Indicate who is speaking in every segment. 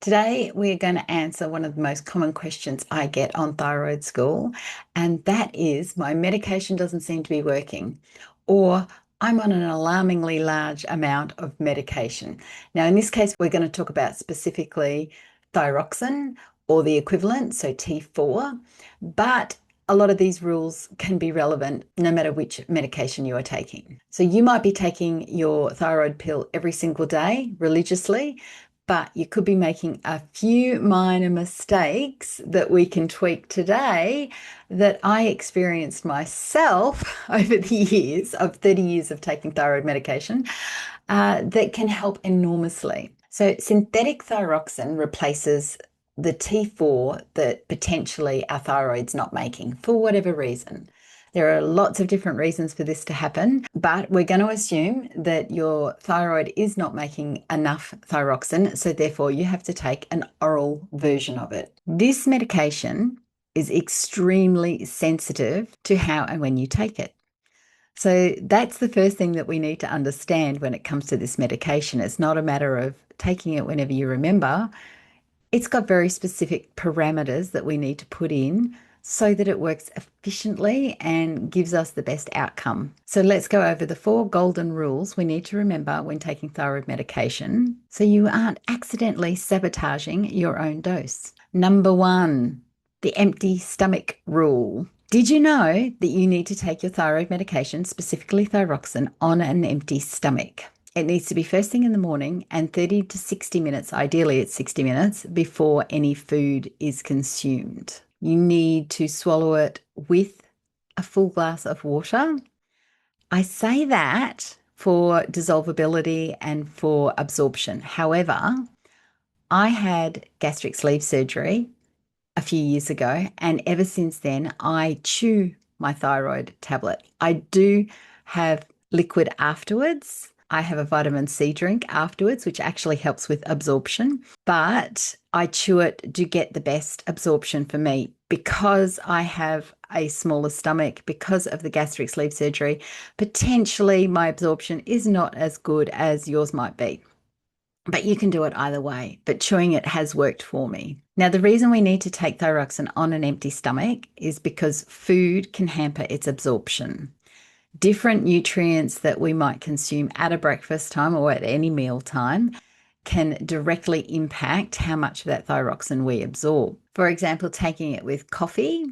Speaker 1: Today, we're going to answer one of the most common questions I get on thyroid school, and that is my medication doesn't seem to be working, or I'm on an alarmingly large amount of medication. Now, in this case, we're going to talk about specifically thyroxine or the equivalent, so T4, but a lot of these rules can be relevant no matter which medication you are taking. So you might be taking your thyroid pill every single day religiously, but you could be making a few minor mistakes that we can tweak today that I experienced myself over the years of 30 years of taking thyroid medication that can help enormously. So synthetic thyroxine replaces the T4 that potentially our thyroid's not making for whatever reason. There are lots of different reasons for this to happen, but we're going to assume that your thyroid is not making enough thyroxine, so therefore you have to take an oral version of it. This medication is extremely sensitive to how and when you take it. So that's the first thing that we need to understand when it comes to this medication. It's not a matter of taking it whenever you remember. It's got very specific parameters that we need to put in so that it works efficiently and gives us the best outcome. So let's go over the 4 golden rules we need to remember when taking thyroid medication so you aren't accidentally sabotaging your own dose. Number 1, the empty stomach rule. Did you know that you need to take your thyroid medication, specifically thyroxine, on an empty stomach? It needs to be first thing in the morning and 30 to 60 minutes, ideally it's 60 minutes, before any food is consumed. You need to swallow it with a full glass of water. I say that for dissolvability and for absorption. However, I had gastric sleeve surgery a few years ago, and ever since then, I chew my thyroid tablet. I do have liquid afterwards. I have a vitamin C drink afterwards, which actually helps with absorption, but I chew it to get the best absorption for me because I have a smaller stomach, because of the gastric sleeve surgery. Potentially, my absorption is not as good as yours might be. But you can do it either way, but chewing it has worked for me. Now, the reason we need to take thyroxine on an empty stomach is because food can hamper its absorption. Different nutrients that we might consume at a breakfast time or at any meal time can directly impact how much of that thyroxine we absorb. For example, taking it with coffee,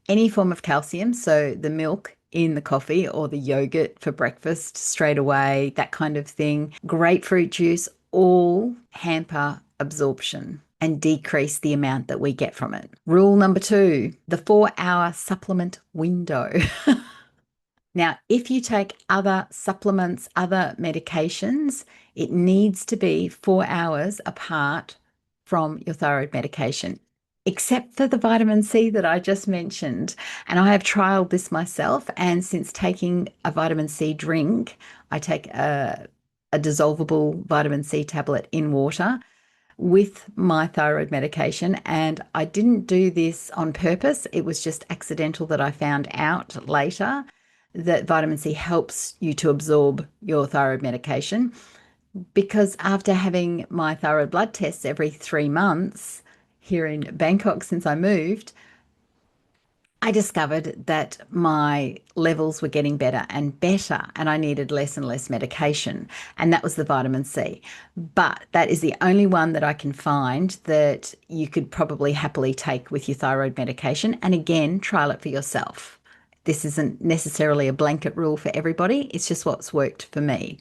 Speaker 1: any form of calcium, so the milk in the coffee or the yogurt for breakfast straight away, that kind of thing, grapefruit juice, all hamper absorption and decrease the amount that we get from it. Rule number 2, the 4-hour supplement window. Now, if you take other supplements, other medications, it needs to be 4 hours apart from your thyroid medication, except for the vitamin C that I just mentioned. And I have trialed this myself. And since taking a vitamin C drink, I take a dissolvable vitamin C tablet in water with my thyroid medication. And I didn't do this on purpose. It was just accidental that I found out later that vitamin C helps you to absorb your thyroid medication. Because after having my thyroid blood tests every 3 months here in Bangkok since I moved, I discovered that my levels were getting better and better, and I needed less and less medication. And that was the vitamin C. But that is the only one that I can find that you could probably happily take with your thyroid medication. And again, trial it for yourself. This isn't necessarily a blanket rule for everybody, it's just what's worked for me.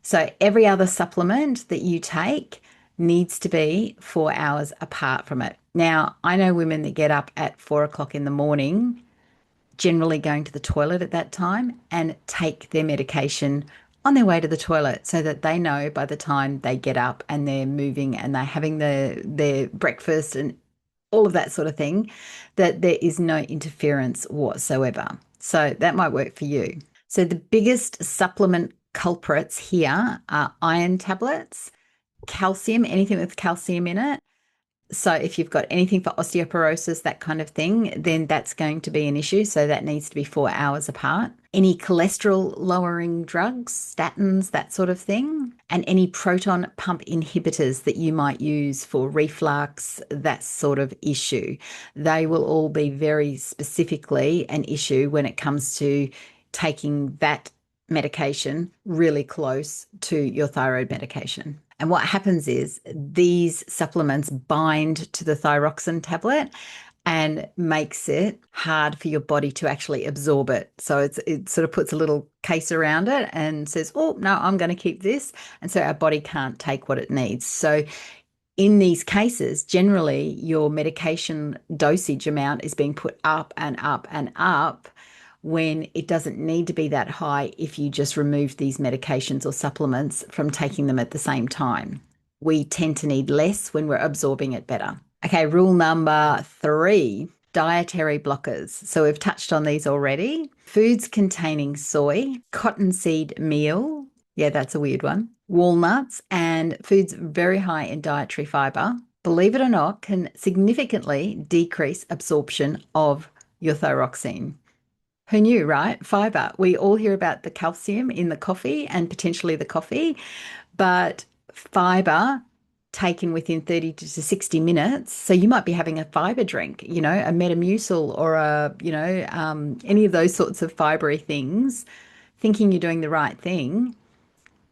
Speaker 1: So every other supplement that you take needs to be 4 hours apart from it. Now, I know women that get up at 4 o'clock in the morning, generally going to the toilet at that time, and take their medication on their way to the toilet so that they know by the time they get up and they're moving and they're having their breakfast and all of that sort of thing, that there is no interference whatsoever. So that might work for you. So the biggest supplement culprits here are iron tablets, calcium, anything with calcium in it, So if you've got anything for osteoporosis, that kind of thing, then that's going to be an issue. So that needs to be 4 hours apart. Any cholesterol lowering drugs, statins, that sort of thing, and any proton pump inhibitors that you might use for reflux, that sort of issue. They will all be very specifically an issue when it comes to taking that medication really close to your thyroid medication. And what happens is these supplements bind to the thyroxine tablet and makes it hard for your body to actually absorb it. So it sort of puts a little case around it and says, oh, no, I'm going to keep this. And so our body can't take what it needs. So in these cases, generally your medication dosage amount is being put up and up and up when it doesn't need to be that high if you just remove these medications or supplements from taking them at the same time. We tend to need less when we're absorbing it better. Okay, rule number 3, dietary blockers. So we've touched on these already. Foods containing soy, cottonseed meal. Yeah, that's a weird one. Walnuts and foods very high in dietary fibre, believe it or not, can significantly decrease absorption of your thyroxine. Who knew, right? Fiber. We all hear about the calcium in the coffee and potentially the coffee, but fiber taken within 30 to 60 minutes. So you might be having a fiber drink, a Metamucil or any of those sorts of fibery things, thinking you're doing the right thing.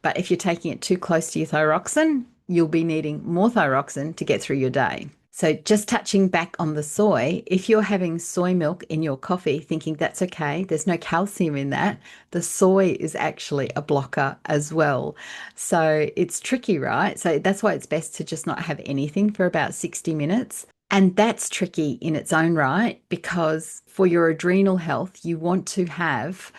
Speaker 1: But if you're taking it too close to your thyroxine, you'll be needing more thyroxine to get through your day. So just touching back on the soy, if you're having soy milk in your coffee thinking that's okay, there's no calcium in that, the soy is actually a blocker as well. So it's tricky, right? So that's why it's best to just not have anything for about 60 minutes. And that's tricky in its own right because for your adrenal health, you want to have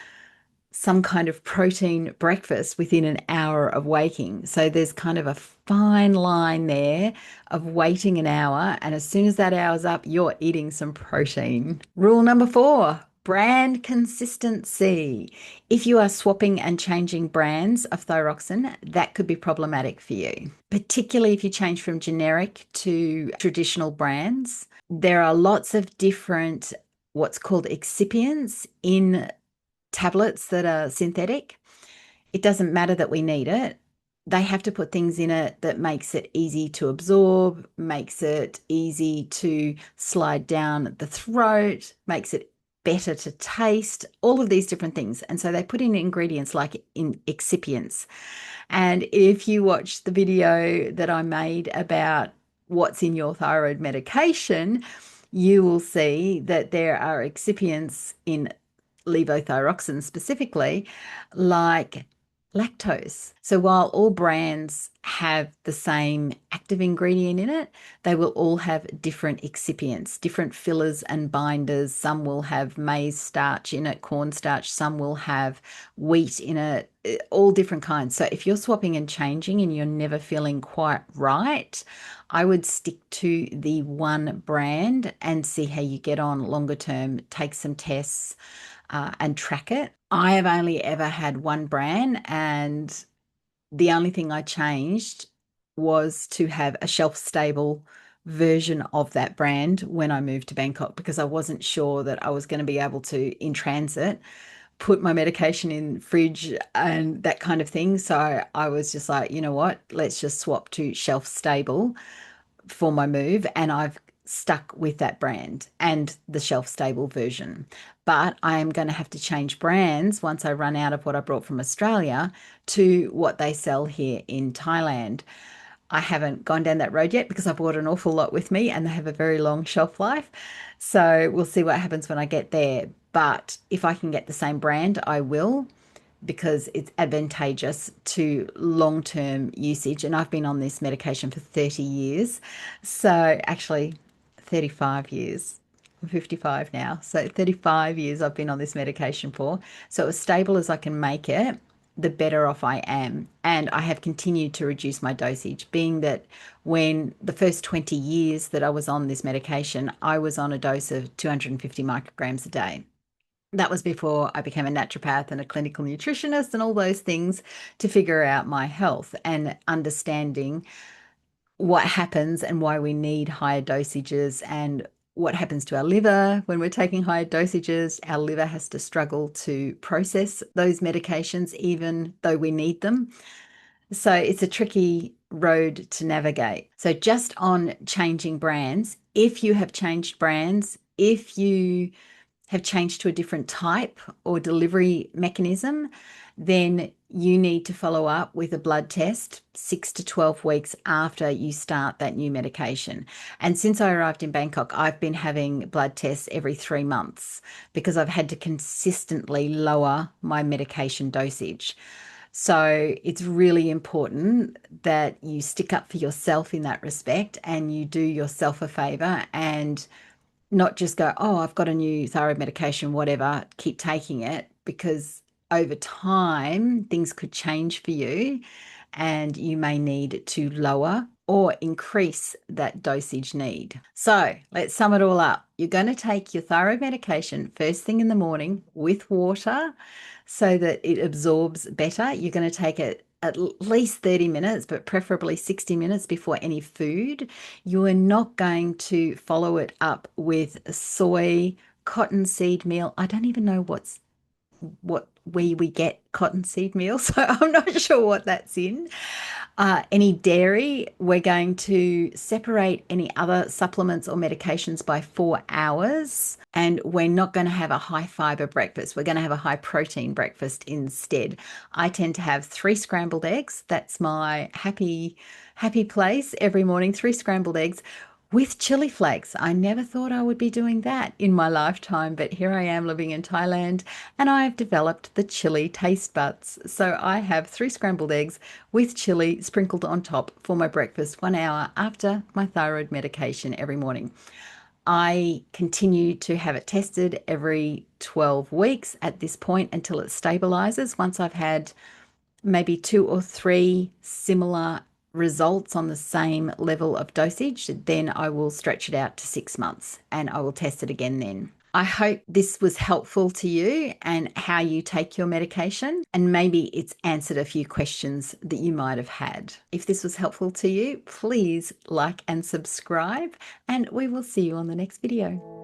Speaker 1: some kind of protein breakfast within an hour of waking. So there's kind of a fine line there of waiting an hour. And as soon as that hour's up, you're eating some protein. Rule number 4, brand consistency. If you are swapping and changing brands of thyroxine, that could be problematic for you, particularly if you change from generic to traditional brands. There are lots of different what's called excipients in tablets that are synthetic. It doesn't matter that we need it. They have to put things in it that makes it easy to absorb, makes it easy to slide down the throat, makes it better to taste, all of these different things. And so they put in ingredients like in excipients. And if you watch the video that I made about what's in your thyroid medication, you will see that there are excipients in levothyroxine specifically, like lactose. So while all brands have the same active ingredient in it, they will all have different excipients, different fillers and binders. Some will have maize starch in it, cornstarch, some will have wheat in it, all different kinds. So if you're swapping and changing and you're never feeling quite right, I would stick to the one brand and see how you get on longer term, take some tests and track it. I have only ever had one brand, and the only thing I changed was to have a shelf stable version of that brand when I moved to Bangkok because I wasn't sure that I was going to be able to, in transit, put my medication in fridge and that kind of thing. So I was just like, you know what, let's just swap to shelf stable for my move, and I've stuck with that brand and the shelf stable version. But I am going to have to change brands once I run out of what I brought from Australia to what they sell here in Thailand. I haven't gone down that road yet because I bought an awful lot with me and they have a very long shelf life. So we'll see what happens when I get there. But if I can get the same brand, I will, because it's advantageous to long-term usage. And I've been on this medication for 30 years. So actually 35 years. I'm 55 now. So 35 years I've been on this medication for. So as stable as I can make it, the better off I am. And I have continued to reduce my dosage, being that when the first 20 years that I was on this medication, I was on a dose of 250 micrograms a day. That was before I became a naturopath and a clinical nutritionist and all those things to figure out my health and understanding what happens and why we need higher dosages, and what happens to our liver when we're taking higher dosages. Our liver has to struggle to process those medications even though we need them. So it's a tricky road to navigate. So just on changing brands, if you have changed brands, if you have changed to a different type or delivery mechanism, then you need to follow up with a blood test 6 to 12 weeks after you start that new medication. And since I arrived in Bangkok, I've been having blood tests every 3 months because I've had to consistently lower my medication dosage. So it's really important that you stick up for yourself in that respect and you do yourself a favor and not just go, oh, I've got a new thyroid medication, whatever, keep taking it, because over time things could change for you and you may need to lower or increase that dosage need. So let's sum it all up. You're going to take your thyroid medication first thing in the morning with water so that it absorbs better. You're going to take it at least 30 minutes, but preferably 60 minutes before any food. You are not going to follow it up with soy, cottonseed meal. I don't even know what where we get cottonseed meal, so I'm not sure what that's in. Any dairy, we're going to separate any other supplements or medications by 4 hours. And we're not going to have a high fiber breakfast. We're going to have a high protein breakfast instead. I tend to have 3 scrambled eggs. That's my happy place every morning, 3 scrambled eggs with chili flakes. I never thought I would be doing that in my lifetime, but here I am living in Thailand and I've developed the chili taste buds. So I have 3 scrambled eggs with chili sprinkled on top for my breakfast 1 hour after my thyroid medication every morning. I continue to have it tested every 12 weeks at this point until it stabilizes. Once I've had maybe 2 or 3 similar results on the same level of dosage, then I will stretch it out to 6 months and I will test it again then. I hope this was helpful to you and how you take your medication, and maybe it's answered a few questions that you might have had. If this was helpful to you, please like and subscribe, and we will see you on the next video.